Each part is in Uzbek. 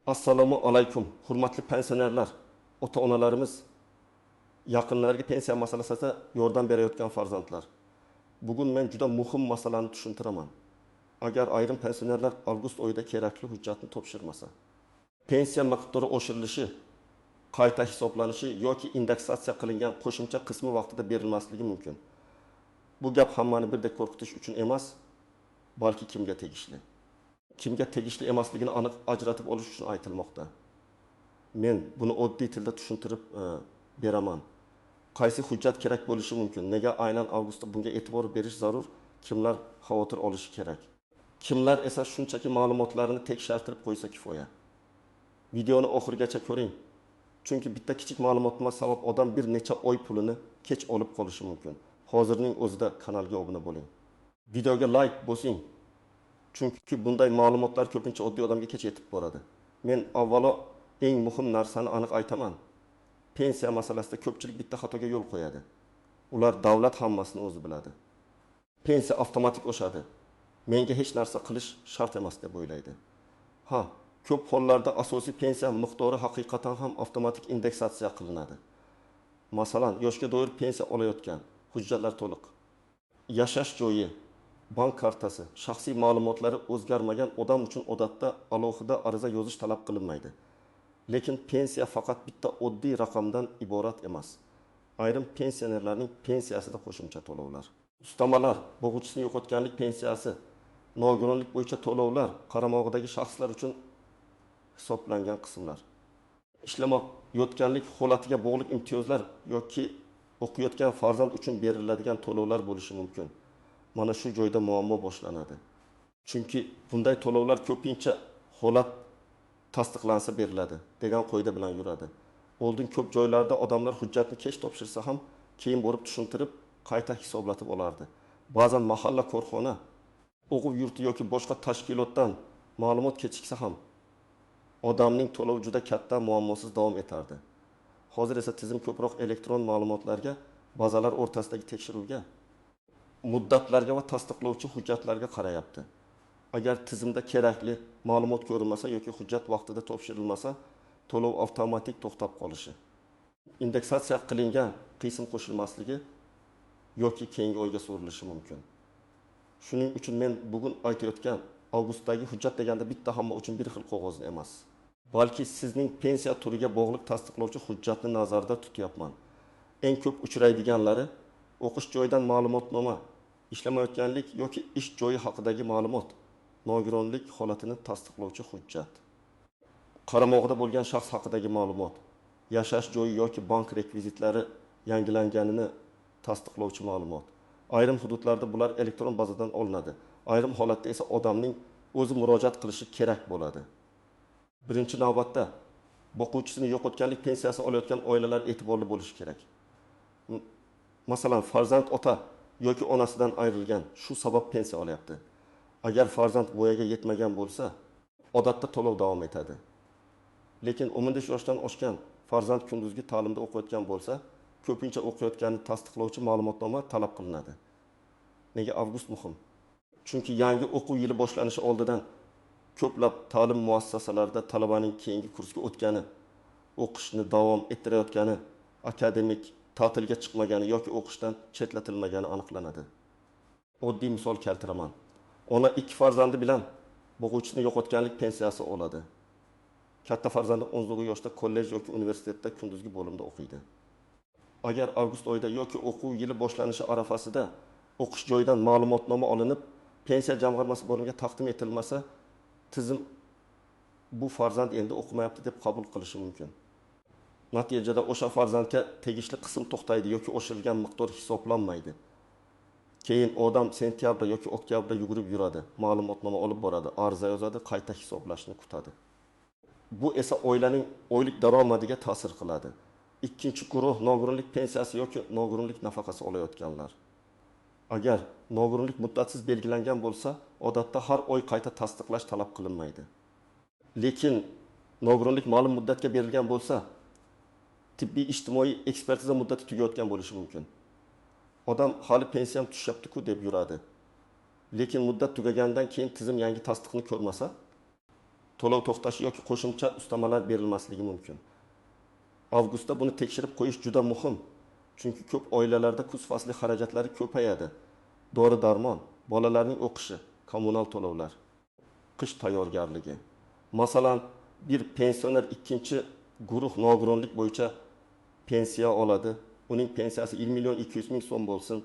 Assalomu alaykum, hurmatli pensionerlar, ota-onalarimiz, yaqinlariga pensiya masalasida yordam berayotgan farzandlar. Bugun men juda muhim masalani tushuntiraman. Agar ayrim pensionerlar avgust oyida kerakli hujjatni topshirmasa, pensiya miqdori oshirilishi, qayta hisoblanishi yoki indeksatsiya qilingan qo'shimcha qismi vaqtida berilmasligi mumkin. Bu gap hammani birdek qo'rqitish uchun emas, balki kimga tegishli. Kimga tegishli emasligini aniq ajratib olish uchun aytilmoqda. Men buni oddiy tilda tushuntirib beraman. Qaysi hujjat kerak bo'lishi mumkin? Nega aynan avgustda bunga e'tibor berish zarur? Kimlar xavotir olishi kerak? Kimlar esa shunchaki ma'lumotlarni tekshiririb qo'ysa kifoya. Videoni oxirigacha ko'ring. Chunki bitta kichik ma'lumotdan sabab odam bir necha oy pulini kech olib qolishi mumkin. Hozirning o'zida kanalga obuna bo'ling. Videoga like bosing. Chunki bunday ma'lumotlar ko'pincha oddiy odamga kech yetib boradi. Men avvalo eng muhim narsani aniq aytaman. Pensiya masalasida ko'pchilik bitta xatoga yo'l qo'yadi. Ular davlat hammasini o'zi biladi. Pensiya avtomatik oshadi. Menga hech narsa qilish shart emas deb o'ylaydi. Ko'p hollarda asosiy pensiya miqdori haqiqatan ham avtomatik indeksatsiya qilinadi. Masalan, yoshga doir pensiya olayotgan, hujjatlar to'liq. Yashash joyi, bank kartasi, shaxsiy ma'lumotlari o'zgarmagan odam uchun odatda alohida ariza yozish talab qilinmaydi. Lekin pensiya faqat bitta oddiy raqamdan iborat emas. Ayrim pensionerlarning pensiyasida qo'shimcha to'lovlar, ustamalar, bo'g'ichisini yo'qotganlik pensiyasi, nogironlik bo'yicha to'lovlar, qaramog'idagi shaxslar uchun hisoblangan qismlar, ishlamayotganlik holatiga bog'liq imtiyozlar yoki o'qiyotgan farzand uchun beriladigan to'lovlar bo'lishi mumkin. Mana shu joyda muammo boshlanadi. Chunki bunday to'lovlar ko'pincha holat tasdiqlansa beriladi degan qo'yda bilan yuradi. Oldin ko'p joylarda odamlar hujjatni kech topshirsa ham keyin borib tushuntirib, qayta hisoblatib olardi. Ba'zan mahalla korxona, o'quv yurti yoki boshqa tashkilotdan ma'lumot kechiksa ham odamning to'lov juda katta muammosiz davom etardi. Hozir esa tizim ko'proq elektron ma'lumotlarga, bazalar o'rtasidagi tekshiruvga, muddatlarga va tasdiqlovchi hujjatlarga qarayapti. Agar tizimda kerakli ma'lumot ko'rilmasa yoki hujjat vaqtida topshirilmasa, to'lov avtomatik to'xtab qolishi, indeksatsiya qilingan qism qo'shilmasligi yoki keyingi oyga so'rilishi mumkin. Shuning uchun men bugun aytayotgan avgustdagi hujjat deganda bitta hamma uchun bir xil qog'ozni emas, balki sizning pensiya turiga bog'liq tasdiqlovchi hujjatni nazarda tutyapman. Eng ko'p uchraydiganlari o'qish joyidan ma'lumotnoma, ishlamayotganlik yoki ish joyi haqidagi ma'lumot, nogironlik holatini tasdiqlovchi hujjat, qaramog'ida bo'lgan shaxs haqidagi ma'lumot, yashash joyi yoki bank rekvizitlari yangilanganini tasdiqlovchi ma'lumot. Ayrim hududlarda bular elektron bazadan olinadi. Ayrim holatda esa odamning o'zi murojaat qilishi kerak bo'ladi. Birinchi navbatda boquvchisini yo'qotganlik pensiyasi olayotgan oilalar e'tiborli bo'lishi kerak. Masalan, farzand ota yoki onasidan ayrilgan, shu sabab pensiya olyapti. Agar farzand voyaga yetmagan bo'lsa, odatda to'lov davom etadi. Lekin 15 yoshdan oshgan farzand kunduzgi ta'limda o'qiyotgan bo'lsa, ko'pincha o'qiyotganini tasdiqlovchi ma'lumotnoma talab qilinadi. Nega avgust muhim? Chunki yangi o'quv yili boshlanishi oldidan ko'plab ta'lim muassasalarida talabaning keyingi kursga o'tgani, o'qishni davom ettirayotgani, akademik ta'tilga chiqmagani yoki o'qishdan chetlatilmagani aniqlanadi. Oddiy misol keltiraman. Ona 2 farzandi bilan bo'g'uvchisini yo'qotganlik pensiyasi oladi. Katta farzandi 19 yoshda kollej yoki universitetda kunduzgi bo'limda o'qiydi. Agar avgust oyida yoki o'quv yili boshlanishi arafasida o'qish joyidan ma'lumotnoma olinib, pensiya jamg'armasi bo'limiga taqdim etilmasa, tizim bu farzand endi o'qimayapti deb qabul qilishi mumkin. Natijada o'sha farzandga tegishli qism to'xtaydi yoki oshirilgan miqdor hisoblanmaydi. Keyin odam sentyabr yoki oktyabrda yugurib yuradi, ma'lumotnoma olib boradi, ariza yozadi, qayta hisoblashni kutadi. Bu esa oilaning oylik daromadiga ta'sir qiladi. Ikkinchi guruh nogironlik pensiyasi yoki nogironlik nafaqasi olayotganlar. Agar nogironlik muddatsiz belgilangan bo'lsa, odatda har oy qayta tasdiqlash talab qilinmaydi. Lekin nogironlik ma'lum muddatga berilgan bo'lsa, tibbiy ijtimoiy ekspertiza muddati tugayotgan bo'lishi mumkin. Odam hali pensiyam tushyapti-ku deb yuradi. Lekin muddat tugagandan keyin tizim yangi tasdiqni ko'rmasa, to'lov to'xtashi yoki qo'shimcha ustamalar berilmasligi mumkin. Avgustda buni tekshirib qo'yish juda muhim. Chunki ko'p oilalarda kuz fasli xarajatlari ko'payadi. Dori-darmon, bolalarning o'qishi, kommunal to'lovlar, qish tayyorgarligi. Masalan, bir pensioner ikkinchi guruh nogironlik bo'yicha pensiya oladi. Uning pensiyasi 1 million 200 ming so'm bo'lsin.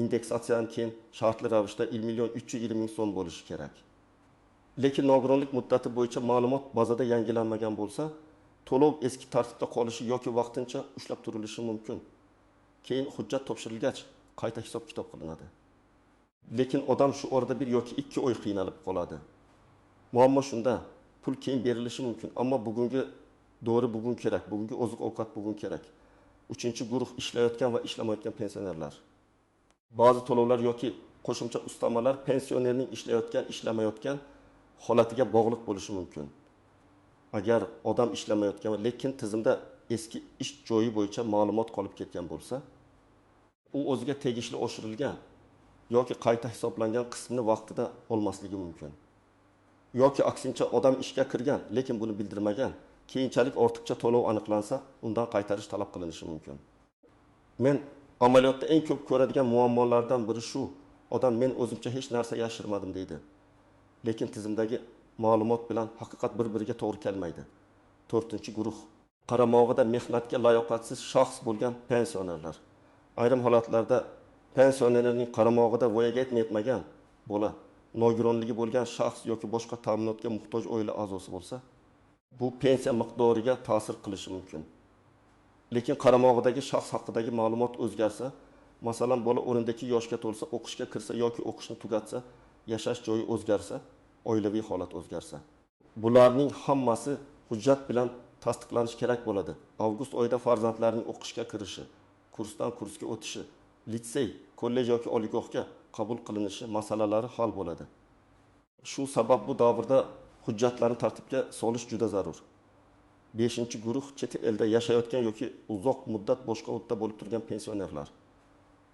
Indeksatsiyadan keyin shartli ravishda 1 million 320 ming so'm bo'lishi kerak. Lekin nogironlik muddati bo'yicha ma'lumot bazada yangilanmagan bo'lsa, to'lov eski tartibda qolishi yoki vaqtincha ushlab turilishi mumkin. Keyin hujjat topshirilgach, qayta hisob-kitob qilinadi. Lekin odam shu orada bir yoki ikki oy qiynalib qoladi. Muammo shunda, pul keyin berilishi mumkin, ammo bugungi dori bugun kerak, bugungi oziq-ovqat bugun kerak. Uchinchi guruh ishlayotgan va ishlamayotgan pensionerlar. Ba'zi to'lovlar yoki qo'shimcha ustamalar pensionerning ishlayotgan, ishlamayotgan holatiga bog'liq bo'lishi mumkin. Agar odam ishlamayotgan, lekin tizimda eski ish joyi bo'yicha ma'lumot qolib ketgan bo'lsa, u o'ziga tegishli oshirilgan yoki qayta hisoblangan qismini vaqtida olmasligi mumkin. Yoki aksincha odam ishga kirgan, lekin buni bildirmagan, keyinchalik ortiqcha to'lov aniqlansa, undan qaytarish talab qilinishi mumkin. Men amaliyotda eng ko'p ko'radigan muammolardan biri shu. Odam men o'zimcha hech narsa yashirmadim deydi. Lekin tizimdagi ma'lumot bilan haqiqat bir-biriga to'g'ri kelmaydi. 4-guruh. Qaramog'ida mehnatga layoqatsiz shaxs bo'lgan pensionerlar. Ayrim holatlarda pensionerning qaramog'ida voyaga yetmagan bola, nogironligi bo'lgan shaxs yoki boshqa ta'minotga muhtoj oila a'zosi bo'lsa, bu pensiya miqdoriga ta'sir qilishi mumkin. Lekin qaramog'idagi shaxs haqidagi ma'lumot o'zgarsa, masalan, bola 12 yoshga to'lsa, o'qishga kirsa yoki o'qishni tugatsa, yashash joyi o'zgarsa, oilaviy holat o'zgarsa, bularning hammasi hujjat bilan tasdiqlanishi kerak bo'ladi. Avgust oyida farzandlarning o'qishga kirishi, kursdan kursga o'tishi, litsey, kollej yoki oliygohga qabul qilinishi masalalari hal bo'ladi. Shu sabab bu davrda hujjatlarni tartibga solish juda zarur. 5-guruh chet elda yashayotgan yoki uzoq muddat boshqa yurtda bo'lib turgan pensionerlar.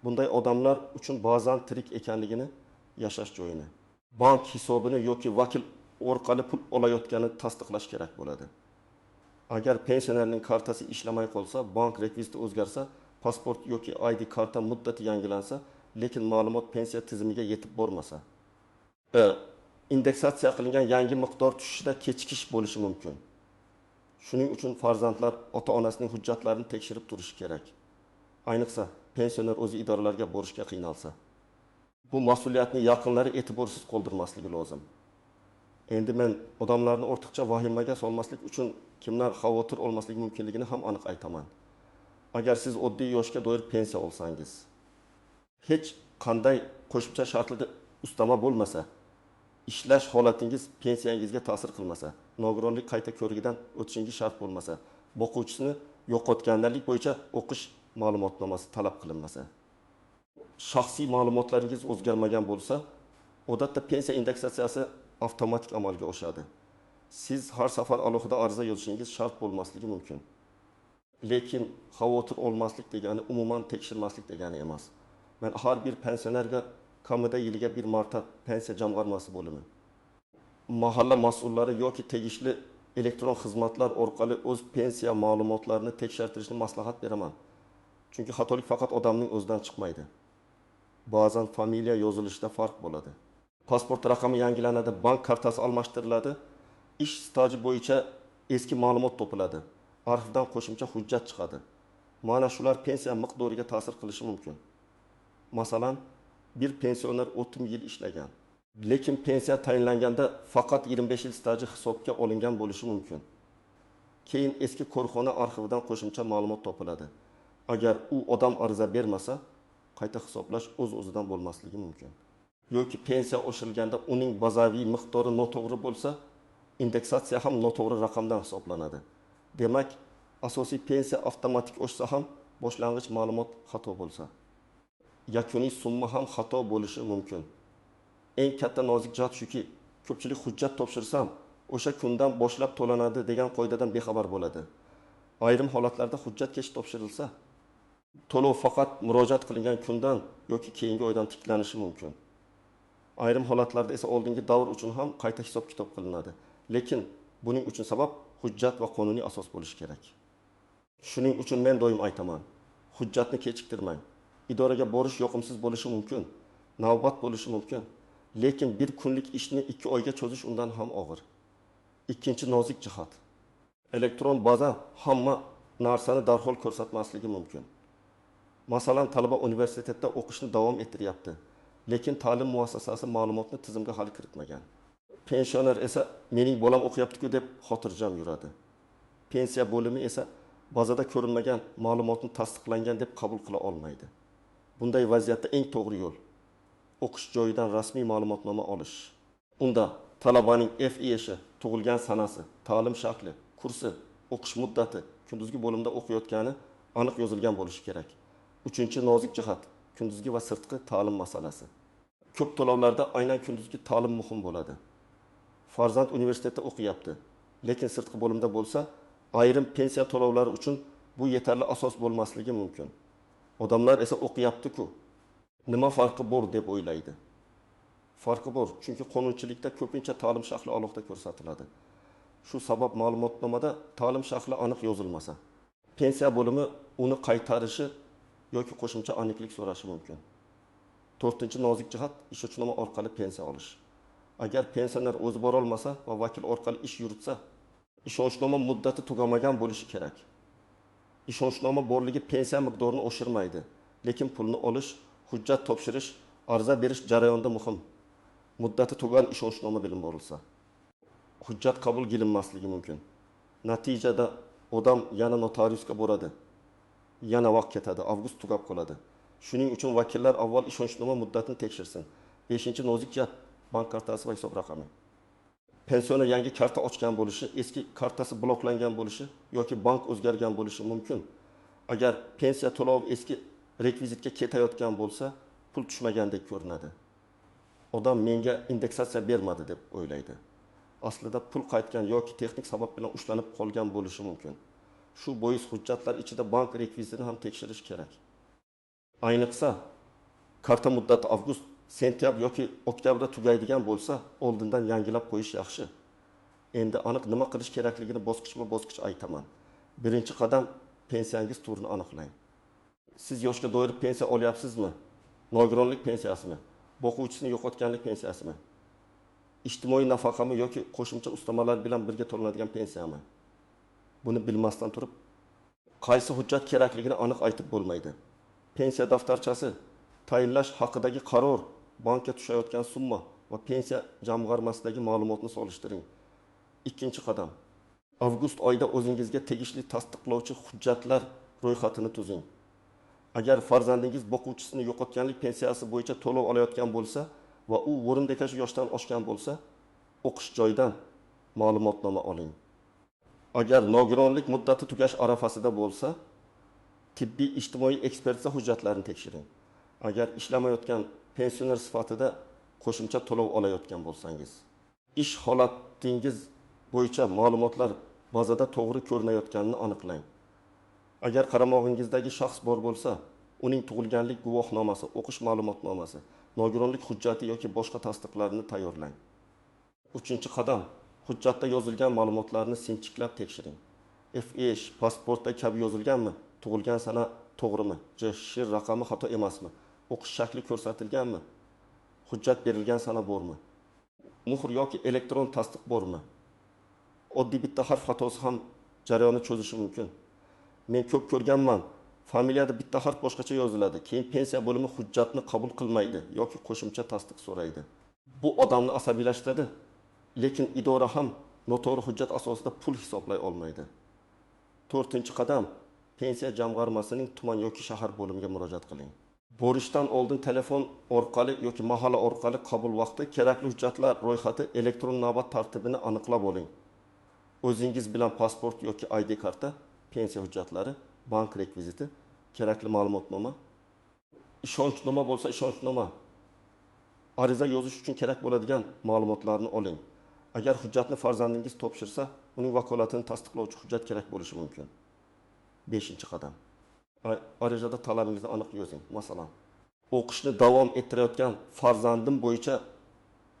Bunday odamlar uchun ba'zan tirik ekanligini, yashash joyini, bank hisobini yoki vakil orqali pul olayotganini tasdiqlash kerak bo'ladi. Agar pensionerning kartasi ishlamay qolsa, bank rekviziti o'zgarsa, pasport yoki ID karta muddati yangilansa, lekin ma'lumot pensiya tizimiga yetib bormasa, indeksatsiya qilingan yangi miqdor tushishida kechikish bo'lishi mumkin. Shuning uchun farzandlar ota-onasining hujjatlarini tekshirib turishi kerak. Ayniqsa, pensioner o'zi idoralarga borishga qiynalsa. Bu mas'uliyatni yaqinlari e'tiborsiz qoldirmasligi lozim. Endi men odamlarni ortiqcha vahimaga solmaslik uchun kimlar xavotir olmasligi mumkinligini ham aniq aytaman. Agar siz oddiy yoshga doir pensiya olsangiz, hech qanday qo'shimcha shartli ustama bo'lmasa, ishlash holatingiz pensiyangizga ta'sir qilmasa, nogironlik qayta ko'rigidan o'tishingiz shart bo'lmasa, boquvchisini yo'qotganlik bo'yicha o'qish ma'lumotnomasi talab qilinmasa, shaxsiy ma'lumotlaringiz o'zgarmagan bo'lsa, odatda pensiya indeksatsiyasi avtomatik amalga oshadi. Siz har safar alohida ariza yozishingiz shart bo'lmasligi mumkin. Lekin xavotir olmaslik degani umuman tekshirmaslik degani emas. Men har bir pensionerga kamida yiliga bir marta pensiya jamg'armasi bo'limi, mahalla mas'ullari yoki tegishli elektron xizmatlar orqali o'z pensiya ma'lumotlarini tekshirtirishni maslahat beraman. Chunki xatolik faqat odamning o'zidan chiqmaydi. Ba'zan familiya yozilishida farq bo'ladi. Pasport raqami yangilanadi, bank kartasi almashtiriladi, ish staji bo'yicha eski ma'lumot topiladi, arxivdan qo'shimcha hujjat chiqadi. Mana shular pensiya miqdoriga ta'sir qilishi mumkin. Masalan, bir pensioner 30 yil ishlagan, lekin pensiya tayinlanganda faqat 25 yil staji hisobga olingan bo'lishi mumkin. Keyin eski korxona arxividan qo'shimcha ma'lumot topiladi. Agar u odam ariza bermasa, qayta hisoblash o'z-o'zidan bo'lmasligi mumkin. Yoki pensiya oshirilganda uning bazaviy miqdori noto'g'ri bo'lsa, indeksatsiya ham noto'g'ri raqamdan hisoblanadi. Demak, asosiy pensiya avtomatik oshsa ham boshlang'ich ma'lumot xato bo'lsa, yakuniy summa ham xato bo'lishi mumkin. Eng katta nozik jihat shuki, ko'pchilik hujjat topshirsam, o'sha kundan boshlab to'lanadi degan qoidadan bexabar bo'ladi. Ayrim holatlarda hujjat kech topshirilsa, to'lov faqat murojaat qilingan kundan yoki keyingi oydan tiklanishi mumkin. Ayrim holatlarda esa oldingi davr uchun ham qayta hisob-kitob qilinadi. Lekin buning uchun sabab hujjat va qonuniy asos bo'lishi kerak. Shuning uchun men doim aytaman, hujjatni kechiktirmang. Idoraga borish yoqimsiz bo'lishi mumkin, navbat bo'lishi mumkin. Lekin bir kunlik ishni 2 oyga cho'zish undan ham og'ir. Ikkinchi nozik jihat. Elektron baza hamma narsani darhol ko'rsatmasligi mumkin. Masalan, talaba universitetda o'qishni davom ettiryapti, lekin ta'lim muassasasi ma'lumotni tizimga hali kiritmagan. Pensioner esa mening bolam o'qiyapti-ku deb xotirjam yuradi. Pensiya bo'limi esa bazada ko'rinmagan ma'lumotni tasdiqlangan deb qabul qila olmaydi. Bunday vaziyatda eng to'g'ri yo'l o'qish joyidan rasmiy ma'lumotnoma olish. Unda talabaning FIShi, tug'ilgan sanasi, ta'lim shakli, kursi, o'qish muddati, kunduzgi bo'limda o'qiyotgani aniq yozilgan bo'lishi kerak. Uchinchi nozik jihat kunduzgi va sirtqi ta'lim masalasi. Ko'p to'lovlarda aynan kunduzgi ta'lim muhim bo'ladi. Farzand universitetda o'qiyapti, lekin sirtqi bo'limda bo'lsa, ayrim pensiya to'lovlari uchun bu yetarli asos bo'lmasligi mumkin. Odamlar esa o'qiyapti-ku, nima farqi bor deb o'ylaydi. Farqi bor, chunki qonunchilikda ko'pincha ta'lim shakli alohida ko'rsatiladi. Shu sabab ma'lumotnomada ta'lim shakli aniq yozilmasa, pensiya bo'limi uni qaytarishi yoki qo'shimcha aniqlik so'rashi mumkin. 4-nozik jihat ishonchnom orqali pensiya olish. Agar pensioner o'zi bora olmasa va vakil orqali ish yuritsa, ishonchnoma muddati tugamagan bo'lishi kerak. Ishonchnoma borligi pensiya miqdorini oshirmaydi, lekin pulni olish, hujjat topshirish, ariza berish jarayonida muhim. Muddati tugagan ishonchnoma bilan borilsa, hujjat qabul qilinmasligi mumkin. Natijada odam yana notariusga boradi. Yana vaqt ketadi, avgust tugab qoladi. Shuning uchun vakillar avval ishonchnoma muddatini tekshirsin. 5-nozik jihat bank kartasi va hisob raqami. Pensioner yangi karta ochgan bo'lishi, eski kartasi bloklangan bo'lishi yoki bank o'zgargan bo'lishi mumkin. Agar pensiya to'lovi eski rekvizitga ketayotgan bo'lsa, pul tushmagandek ko'rinadi. Odam menga indeksatsiya bermadi deb o'ylaydi. Aslida pul qaytgan yoki texnik sabab bilan ushlanib qolgan bo'lishi mumkin. Shu bois hujjatlar ichida bank rekvizitini ham tekshirish kerak. Ayniqsa, karta muddati avgust, sentyabr yoki oktyabrda tugaydigan bo'lsa, oldindan yangilab qo'yish yaxshi. Endi aniq nima qilish kerakligini bosqichma-bosqich aytaman. Birinchi qadam pensiyangiz turini aniqlang. Siz yoshga doir pensiya olyapsizmi? Nogironlik pensiyasimi? Boquvchisini yo'qotganlik pensiyasimi? Ijtimoiy nafaqami yoki qo'shimcha ustamalar bilan birga to'lanadigan pensiyami? Buni bilmasdan turib, qaysi hujjat kerakligini aniq aytib bo'lmaydi. Pensiya daftarchasi, tayinlash haqidagi qaror, bankka tushayotgan summa va pensiya jamg'armasidagi ma'lumotni solishtiring. Ikkinchi qadam. Avgust oyida o'zingizga tegishli tasdiqlovchi hujjatlar ro'yxatini tuzing. Agar farzandingiz boquvchisini yo'qotganlik pensiyasi bo'yicha to'lov olayotgan bo'lsa va u o'rinbekash yoshdan oshgan bo'lsa, o'qish joyidan ma'lumotnoma oling. Agar nogironlik muddati tugash arafasida bo'lsa, tibbiy ijtimoiy ekspertiza hujjatlarini tekshiring. Agar ishlamayotgan pensioner sifatida qo'shimcha to'lov olayotgan bo'lsangiz, ish holatingiz bo'yicha ma'lumotlar bazada to'g'ri ko'rinayotganini aniqlang. Agar qaramog'ingizdagi shaxs bor bo'lsa, uning tug'ilganlik guvohnomasi, o'qish ma'lumotnomasi, nogironlik hujjati yoki boshqa tasdiqlarini tayyorlang. 3-qadam. Hujjatda yozilgan ma'lumotlarni sinchiklab tekshiring. FIS, pasportda kabi yozilganmi? Tug'ilgan sana to'g'rimi? Shir raqami xato emasmi? O'qish shakli ko'rsatilganmi? Hujjat berilgan sana bormi? Muhr yoki elektron tasdiq bormi? Oddiy bitta harf xatosi ham jarayonni cho'zishi mumkin. Men ko'p ko'rganman. Familiyada bitta harf boshqacha yoziladi. Keyin pensiya bo'limi hujjatni qabul qilmaydi yoki qo'shimcha tasdiq so'raydi. Bu odamni asabiylashtiradi. Lekin idora ham noto'g'ri hujjat asosida pul hisoblay olmaydi. 4-qadam. Pensiya jamg'armasining tuman yoki shahar bo'limiga murojaat qiling. Borishdan oldin telefon orqali yoki mahalla orqali qabul vaqti kerakli hujjatlar ro'yxati elektron navbat tartibini aniqlab oling. O'zingiz bilan pasport yoki ID karta, pensiya hujjatlari, bank rekviziti, kerakli ma'lumotnoma, ishonchnoma bo'lsa ishonchnoma, ariza yozish uchun kerak bo'ladigan ma'lumotlarni oling. Agar hujjatni farzandingiz topshirsa, uning vakolatini tasdiqlovchi hujjat kerak bo'lishi mumkin. 5-qadam. Arizada talabingizni aniq yozing. Masalan, o'qishni davom ettirayotgan farzandim bo'yicha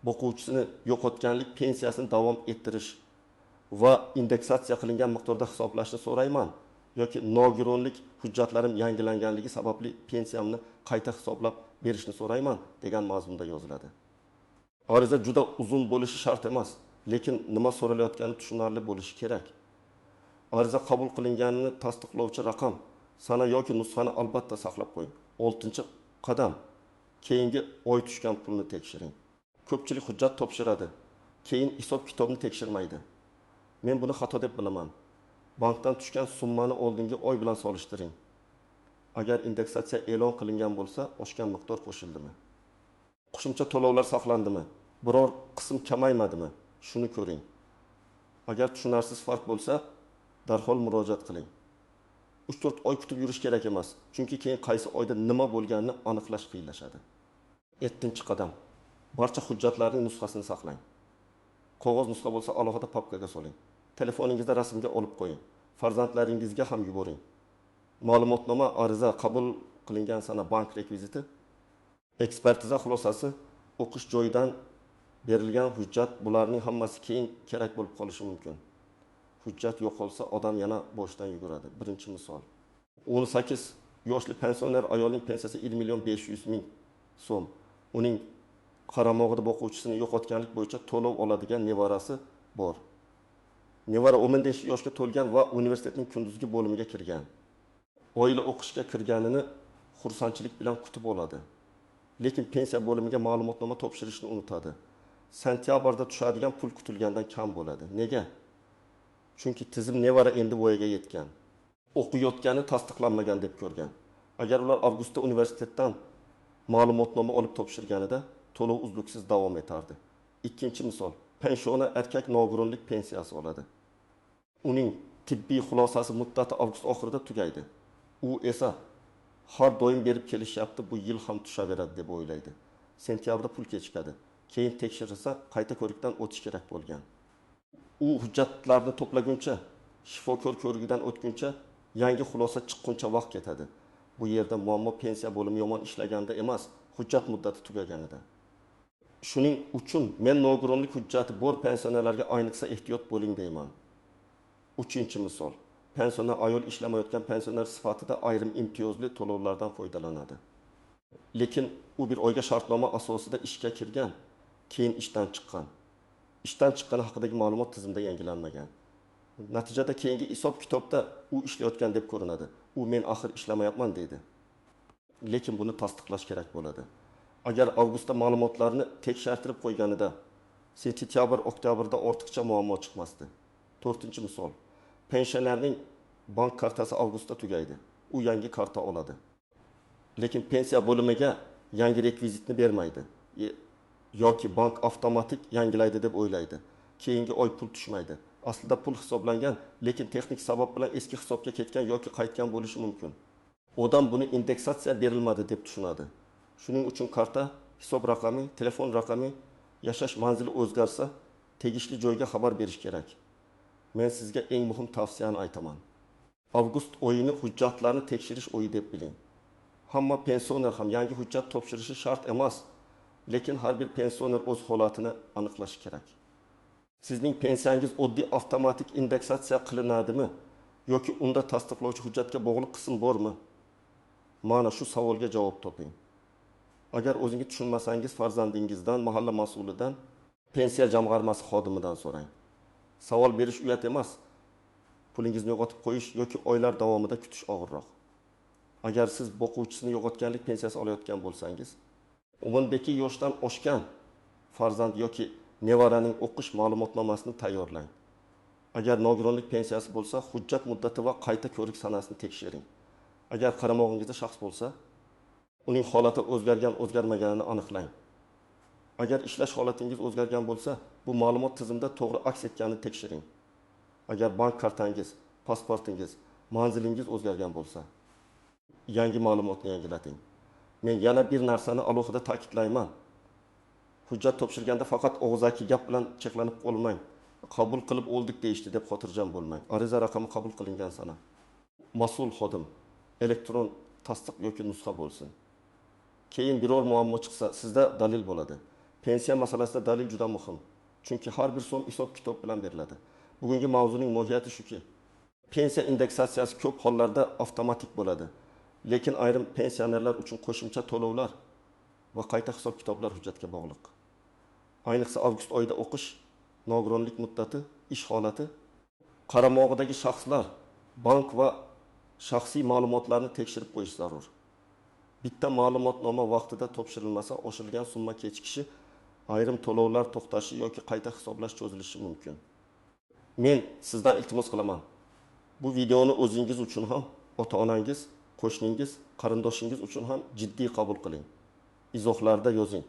boquvchisini yo'qotganlik pensiyasini davom ettirish va indeksatsiya qilingan miqdorda hisoblashni so'rayman yoki nogironlik hujjatlarim yangilanganligi sababli pensiyamni qayta hisoblab berishni so'rayman degan mazmunda yoziladi. Ariza juda uzun bo'lishi shart emas, lekin nima so'ralayotgani tushunarli bo'lishi kerak. Ariza qabul qilinganini tasdiqlovchi raqam, sana yoki nusxani albatta saqlab qo'ying. 6-qadam. Keyingi oy tushgan pulni tekshiring. Ko'pchilik hujjat topshiradi, keyin hisob kitobni tekshirmaydi. Men buni xato deb bilaman. Bankdan tushgan summani oldingi oy bilan solishtiring. Agar indeksatsiya e'lon qilingan bo'lsa, oshgan miqdor qo'shildimi? Qo'shimcha to'lovlar saqlandimi? Biror qism kamaymadimi? Shuni ko'ring. Agar tushunarsiz farq bo'lsa, darhol murojaat qiling. 3-4 oy kutib yurish kerak emas, chunki keyin qaysi oyda nima bo'lganini aniqlash qiyinlashadi. 7-qadam. Barcha hujjatlarning nusxasini saqlang. Qog'oz nusxa bo'lsa alohida papkaga soling. Telefoningizda rasmga olib qo'ying. Farzandlaringizga ham yuboring. Ma'lumotnoma, ariza qabul qilingan sana bank rekviziti, ekspertiza xulosasi, o'qish joyidan berilgan hujjat, bularning hammasi keyin kerak bo'lib qolishi mumkin. Hujjat yo'qolsa odam yana boshdan yuguradi. Birinchi misol. 18 yoshli pensioner ayolning pensiyasi 1.500.000 so'm. Uning qaramog'ida boquvchisini yo'qotganlik bo'yicha to'lov oladigan nevarasi bor. Nevara 15 yoshga to'lgan va universitetning kunduzgi bo'limiga kirgan. Oila o'qishga kirganini xursandchilik bilan kutib oladi. Lekin pensiya bo'limiga ma'lumotnoma topshirishni unutadi. Sentyabrda tushadigan pul kutilgandan kam bo'ladi. Nega? Chunki tizim nevara endi voyaga yetgan. O'qiyotgani tasdiqlanmagan deb ko'rgan. Agar ular avgustda universitetdan ma'lumotnoma olib topshirganida to'lov uzluksiz davom etardi. Ikkinchi misol, pensiona erkak nogironlik pensiyasi oladi. Uning tibbiy xulosasi muddati avgust oxirida tugaydi. U esa har doim berib kelishyapti, bu yil ham tushaveradi deb o'ylaydi. Sentyabrda pul kechikadi. Keyin tekshirilsa, qayta ko'rikdan o'tish kerak bo'lgan. U hujjatlarni to'plaguncha, shifokor ko'rigidan o'tguncha, yangi xulosa chiqquncha vaqt ketadi. Bu yerda muammo pensiya bo'limi yomon ishlaganda emas, hujjat muddati tugaganida. Shuning uchun men nogironlik hujjati bor pensionerlarga ayniqsa ehtiyot bo'ling deyman. 3-misol. Pensioner ayol ishlamayotgan pensioner sifatida ayrim imtiyozli to'lovlardan foydalanadi. Lekin u bir oyga shartnoma asosida ishga kirgan, keyin ishdan chiqqan. Ishdan chiqqani haqidagi ma'lumot tizimda yangilanmagan. Natijada keyingi hisob kitobda u ishlayotgan deb ko'rinadi. U men axir ishlamayapman deydi. Lekin buni tasdiqlash kerak bo'ladi. Agar avgustda ma'lumotlarni tekshirtirib qo'yganida sentyabr, oktyabrda ortiqcha muammo chiqmasdi. 4-misol. Pensionerning bank kartasi avgustda tugaydi. U yangi karta oladi. Lekin pensiya bo'limiga yangi rekvizitni bermaydi. Yoki bank avtomatik yangilaydi deb o'ylaydi. Keyingi oy pul tushmaydi. Aslida pul hisoblangan, lekin texnik sabab bilan eski hisobga ketgan yoki qaytgan bo'lishi mumkin. Odam buni indeksatsiya berilmadi deb tushunadi. Shuning uchun karta, hisob raqami, telefon raqami, yashash manzili o'zgarsa, tegishli joyga xabar berish kerak. Men sizga eng muhim tavsiyani aytaman. Avgust oyini hujjatlarni tekshirish oyi deb biling. Hamma pensioner ham yangi hujjat topshirishi shart emas, lekin har bir pensioner o'z holatini aniqlashi kerak. Sizning pensiyangiz oddiy avtomatik indeksatsiya qilinadimi yoki unda tasdiqlovchi hujjatga bog'liq qism bormi? Mana shu savolga javob toping. Agar o'zingiz tushunmasangiz, farzandingizdan, mahalla mas'ulidan, pensiya jamg'armasi xodimidan so'rang. Savol berish uyat emas. Pulingizni yo'qotib qo'yish yoki oylar davomida kutish og'irroq. Agar siz boquvchisini yo'qotganlik pensiyasi olayotgan bo'lsangiz, 12 yoshdan oshgan farzand yoki nevaraning o'qish ma'lumotnomasini tayyorlang. Agar nogironlik pensiyasi bo'lsa, hujjat muddati va qayta ko'rik sanasini tekshiring. Agar qaramog'ingizda shaxs bo'lsa, uning holati o'zgarmaganini aniqlang. Agar ishlash holatingiz o'zgargan bo'lsa, bu ma'lumot tizimda to'g'ri aks etganini tekshiring. Agar bank kartangiz, pasportingiz, manzilingiz o'zgargan bo'lsa, yangi ma'lumotni yangilating. Men yana bir narsani alohida ta'kidlayman. Hujjat topshirganda faqat og'zaki gap bilan cheklanib qolmang. Qabul qilib oldik deyishdi deb xotirjam bo'lmang. Ariza raqami qabul qilingan sana. Mas'ul xodim elektron tasdiq yoki nusxa bo'lsin. Keyin biror muammo chiqsa, sizda dalil bo'ladi. Pensiya masalasida dalil juda muhim. Chunki har bir so'm hisob-kitob bilan beriladi. Bugungi mavzuning mohiyati shuki. Pensiya indeksatsiyasi ko'p hollarda avtomatik bo'ladi. Lekin ayrim pensionerlar uchun qo'shimcha to'lovlar va qayta hisob-kitoblar hujjatga bog'liq. Ayniqsa avgust oyida o'qish, nogironlik muddati, ish holati, qaramog'idagi shaxslar bank va shaxsiy ma'lumotlarni tekshirib qo'yish zarur. Bitta ma'lumotnoma vaqtida topshirilmasa, oshirilgan summa kechikishi, ayrim to'lovlar to'xtashi yoki qayta hisoblash cho'zilishi mumkin. Men sizdan iltimos qilaman. Bu videoni o'zingiz uchun ham, ota-onangiz, qo'shningiz, qarindoshingiz uchun ham jiddiy qabul qiling. Izohlarda yozing.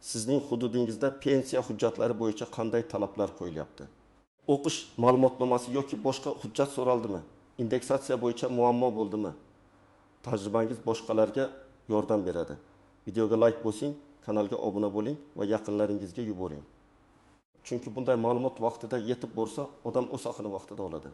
Sizning hududingizda pensiya hujjatlari bo'yicha qanday talablar qo'yilyapti? O'qish ma'lumotnomasi yoki boshqa hujjat so'raldimi? Indeksatsiya bo'yicha muammo bo'ldimi? Tajribangiz boshqalarga yordam beradi. Videoga like bosing, kanalga obuna bo'ling va yaqinlaringizga yuboring. Chunki bunday ma'lumot vaqtida yetib borsa, odam o'z haqini vaqtida oladi.